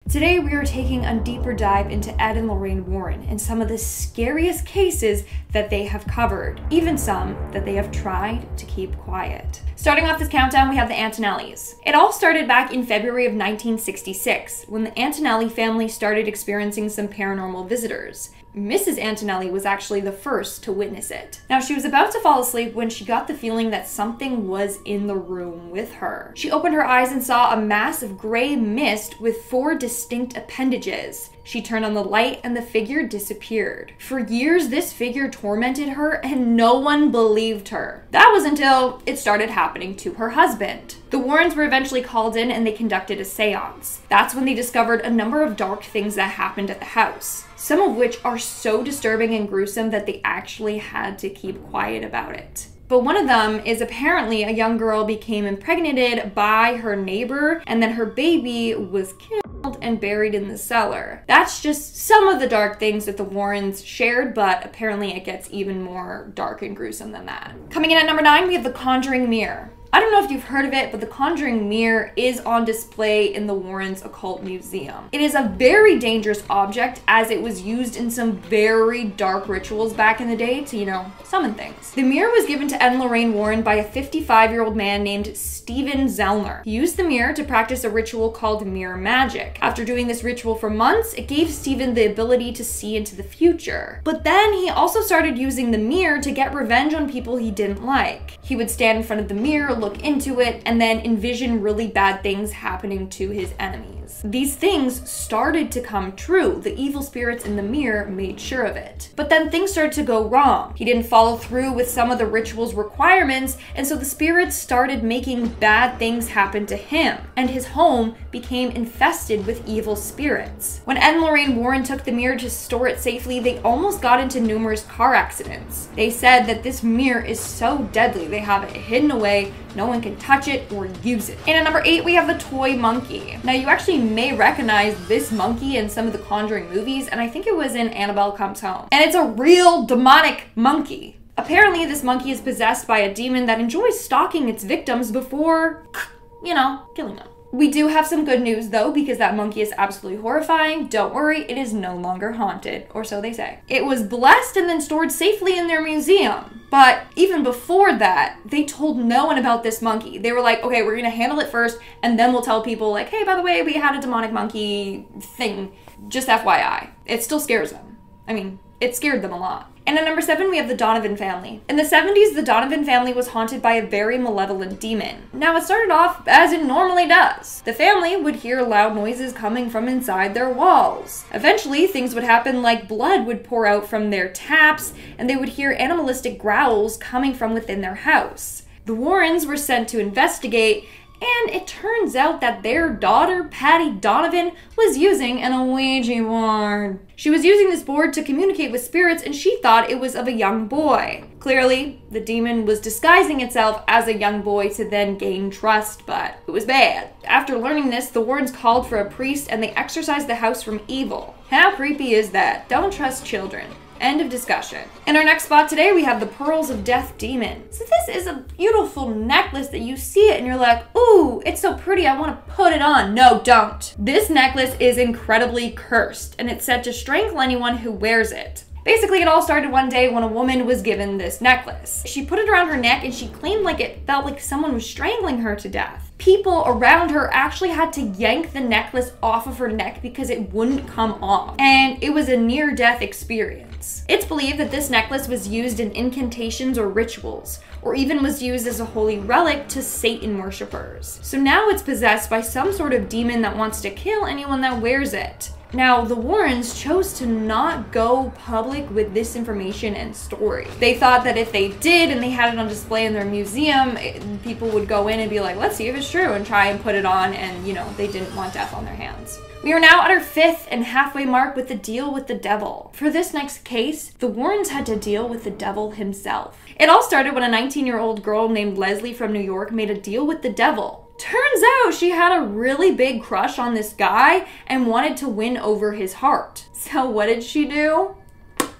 Today we are taking a deeper dive into Ed and Lorraine Warren and some of the scariest cases that they have covered, even some that they have tried to keep quiet. Starting off this countdown, we have the Antonellis. It all started back in February of 1966, when the Antonelli family started experiencing some paranormal visitors. Mrs. Antonelli was actually the first to witness it. Now, she was about to fall asleep when she got the feeling that something was in the room with her. She opened her eyes and saw a mass of gray mist with 4 distinct appendages. She turned on the light and the figure disappeared. For years, this figure tormented her and no one believed her. That was until it started happening to her husband. The Warrens were eventually called in and they conducted a seance. That's when they discovered a number of dark things that happened at the house, some of which are so disturbing and gruesome that they actually had to keep quiet about it. But one of them is apparently a young girl became impregnated by her neighbor and then her baby was killed and buried in the cellar. That's just some of the dark things that the Warrens shared, but apparently it gets even more dark and gruesome than that. Coming in at number 9, we have the Conjuring Mirror. I don't know if you've heard of it, but the Conjuring Mirror is on display in the Warrens Occult Museum. It is a very dangerous object as it was used in some very dark rituals back in the day to, summon things. The mirror was given to Ed and Lorraine Warren by a 55-year-old man named Stephen Zellner. He used the mirror to practice a ritual called mirror magic. After doing this ritual for months, it gave Stephen the ability to see into the future. But then he also started using the mirror to get revenge on people he didn't like. He would stand in front of the mirror, look into it, and then envision really bad things happening to his enemies. These things started to come true. The evil spirits in the mirror made sure of it. But then things started to go wrong. He didn't follow through with some of the ritual's requirements, and so the spirits started making bad things happen to him, and his home became infested with evil spirits. When Ed and Lorraine Warren took the mirror to store it safely, they almost got into numerous car accidents. They said that this mirror is so deadly, they have it hidden away, no one can touch it or use it. And at number 8, we have the toy monkey. Now, you actually may recognize this monkey in some of the Conjuring movies, and I think it was in Annabelle Comes Home. And it's a real demonic monkey. Apparently, this monkey is possessed by a demon that enjoys stalking its victims before, killing them. We do have some good news though, because that monkey is absolutely horrifying. Don't worry, it is no longer haunted, or so they say. It was blessed and then stored safely in their museum. But even before that, they told no one about this monkey. They were like, okay, we're gonna handle it first, and then we'll tell people like, hey, by the way, we had a demonic monkey thing. Just FYI. It still scares them. I mean, it scared them a lot. And at number 7, we have the Donovan family. In the 70s, the Donovan family was haunted by a very malevolent demon. Now, it started off as it normally does. The family would hear loud noises coming from inside their walls. Eventually, things would happen like blood would pour out from their taps, and they would hear animalistic growls coming from within their house. The Warrens were sent to investigate, and it turns out that their daughter, Patty Donovan, was using an Ouija board. She was using this board to communicate with spirits, and she thought it was of a young boy. Clearly, the demon was disguising itself as a young boy to then gain trust, but it was bad. After learning this, the Warrens called for a priest and they exorcised the house from evil. How creepy is that? Don't trust children. End of discussion. In our next spot today, we have the Pearls of Death Demon. So this is a beautiful necklace that you see it and you're like, ooh, it's so pretty, I want to put it on. No, don't. This necklace is incredibly cursed and it's said to strangle anyone who wears it. Basically, it all started one day when a woman was given this necklace. She put it around her neck and she claimed like it felt like someone was strangling her to death. People around her actually had to yank the necklace off of her neck because it wouldn't come off. And it was a near-death experience. It's believed that this necklace was used in incantations or rituals, or even was used as a holy relic to Satan worshippers. So now it's possessed by some sort of demon that wants to kill anyone that wears it. Now, the Warrens chose to not go public with this information and story. They thought that if they did and they had it on display in their museum, people would go in and be like, let's see if it's true, and try and put it on, and they didn't want death on their hands. We are now at our 5th and halfway mark with the deal with the devil. For this next case, the Warrens had to deal with the devil himself. It all started when a 19-year-old girl named Leslie from New York made a deal with the devil. Turns out she had a really big crush on this guy and wanted to win over his heart. So what did she do?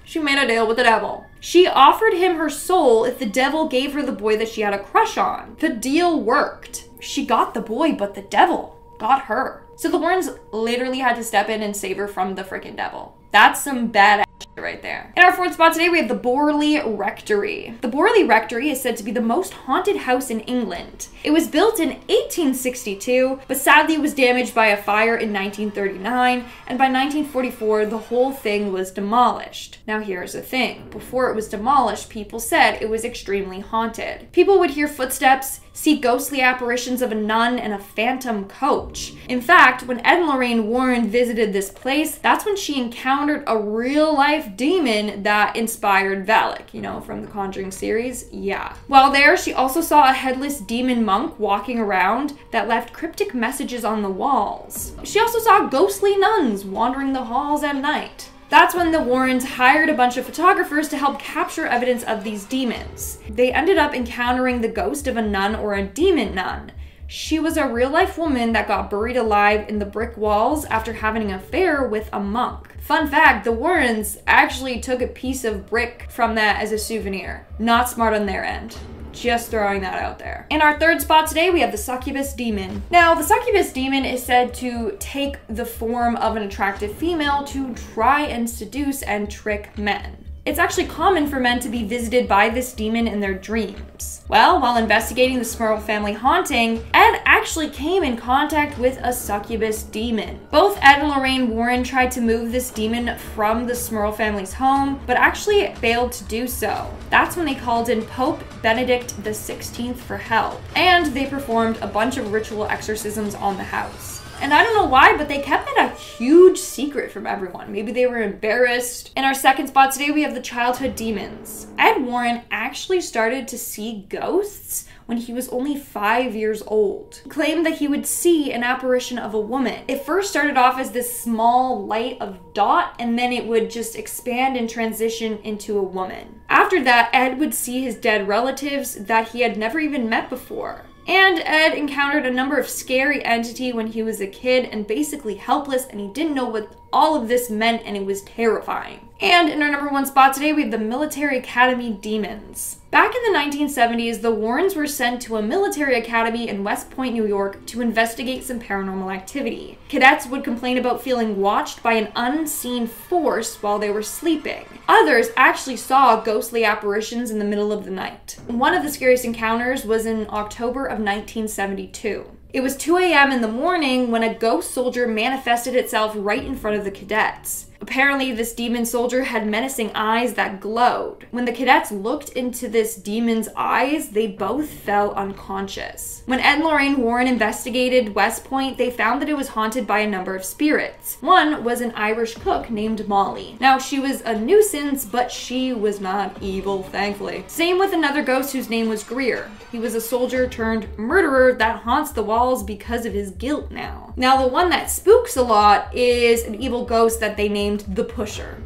She made a deal with the devil. She offered him her soul if the devil gave her the boy that she had a crush on. The deal worked. She got the boy, but the devil got her. So the Warrens literally had to step in and save her from the freaking devil. That's some badass shit right there. In our fourth spot today, we have the Borley Rectory. The Borley Rectory is said to be the most haunted house in England. It was built in 1862, but sadly was damaged by a fire in 1939, and by 1944, the whole thing was demolished. Now here's the thing. Before it was demolished, people said it was extremely haunted. People would hear footsteps, see ghostly apparitions of a nun and a phantom coach. In fact, when Ed and Lorraine Warren visited this place, that's when she encountered a real-life demon that inspired Valak, you know, from the Conjuring series. Yeah. While there, she also saw a headless demon monk walking around that left cryptic messages on the walls. She also saw ghostly nuns wandering the halls at night. That's when the Warrens hired a bunch of photographers to help capture evidence of these demons. They ended up encountering the ghost of a nun or a demon nun. She was a real-life woman that got buried alive in the brick walls after having an affair with a monk. Fun fact, the Warrens actually took a piece of brick from that as a souvenir. Not smart on their end. Just throwing that out there. In our third spot today, we have the succubus demon. Now, the succubus demon is said to take the form of an attractive female to try and seduce and trick men. It's actually common for men to be visited by this demon in their dreams. Well, while investigating the Smurl family haunting, Ed actually came in contact with a succubus demon. Both Ed and Lorraine Warren tried to move this demon from the Smurl family's home, but actually failed to do so. That's when they called in Pope Benedict XVI for help, and they performed a bunch of ritual exorcisms on the house. And I don't know why, but they kept it a huge secret from everyone. Maybe they were embarrassed. In our second spot today, we have the childhood demons. Ed Warren actually started to see ghosts when he was only 5 years old. He claimed that he would see an apparition of a woman. It first started off as this small light of dot, and then it would just expand and transition into a woman. After that, Ed would see his dead relatives that he had never even met before. And Ed encountered a number of scary entities when he was a kid and basically helpless, and he didn't know what all of this meant, and it was terrifying. And in our number one spot today, we have the Military Academy Demons. Back in the 1970s, the Warrens were sent to a military academy in West Point, New York to investigate some paranormal activity. Cadets would complain about feeling watched by an unseen force while they were sleeping. Others actually saw ghostly apparitions in the middle of the night. One of the scariest encounters was in October of 1972. It was 2 a.m. in the morning when a ghost soldier manifested itself right in front of the cadets. Apparently, this demon soldier had menacing eyes that glowed. When the cadets looked into this demon's eyes, they both fell unconscious. When Ed and Lorraine Warren investigated West Point, they found that it was haunted by a number of spirits. One was an Irish cook named Molly. Now, she was a nuisance, but she was not evil, thankfully. Same with another ghost whose name was Greer. He was a soldier turned murderer that haunts the walls because of his guilt now. Now, the one that spooks a lot is an evil ghost that they named the Pusher.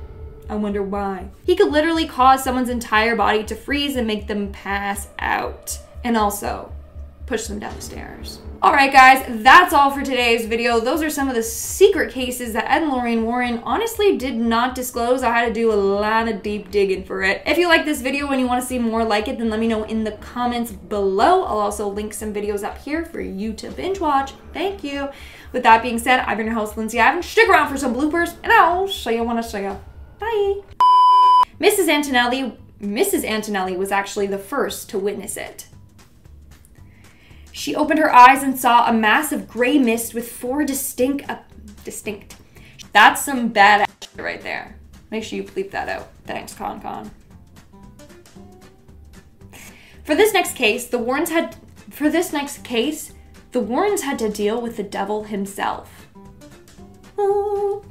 I wonder why. He could literally cause someone's entire body to freeze and make them pass out. And also, push them downstairs. Alright guys, that's all for today's video. Those are some of the secret cases that Ed and Lorraine Warren honestly did not disclose. I had to do a lot of deep digging for it. If you like this video and you want to see more like it, then let me know in the comments below. I'll also link some videos up here for you to binge watch. Thank you. With that being said, I've been your host, Lindsay. Stick around for some bloopers, and I'll see you when I see you. Bye. Mrs. Antonelli was actually the first to witness it. She opened her eyes and saw a massive gray mist with four distinct. That's some badass right there. Make sure you bleep that out. Thanks, Con. For this next case, the Warrens had to deal with the devil himself. Oh.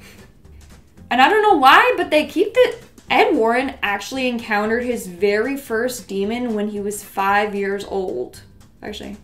And I don't know why, but they keep it. Ed Warren actually encountered his very first demon when he was 5 years old. Actually,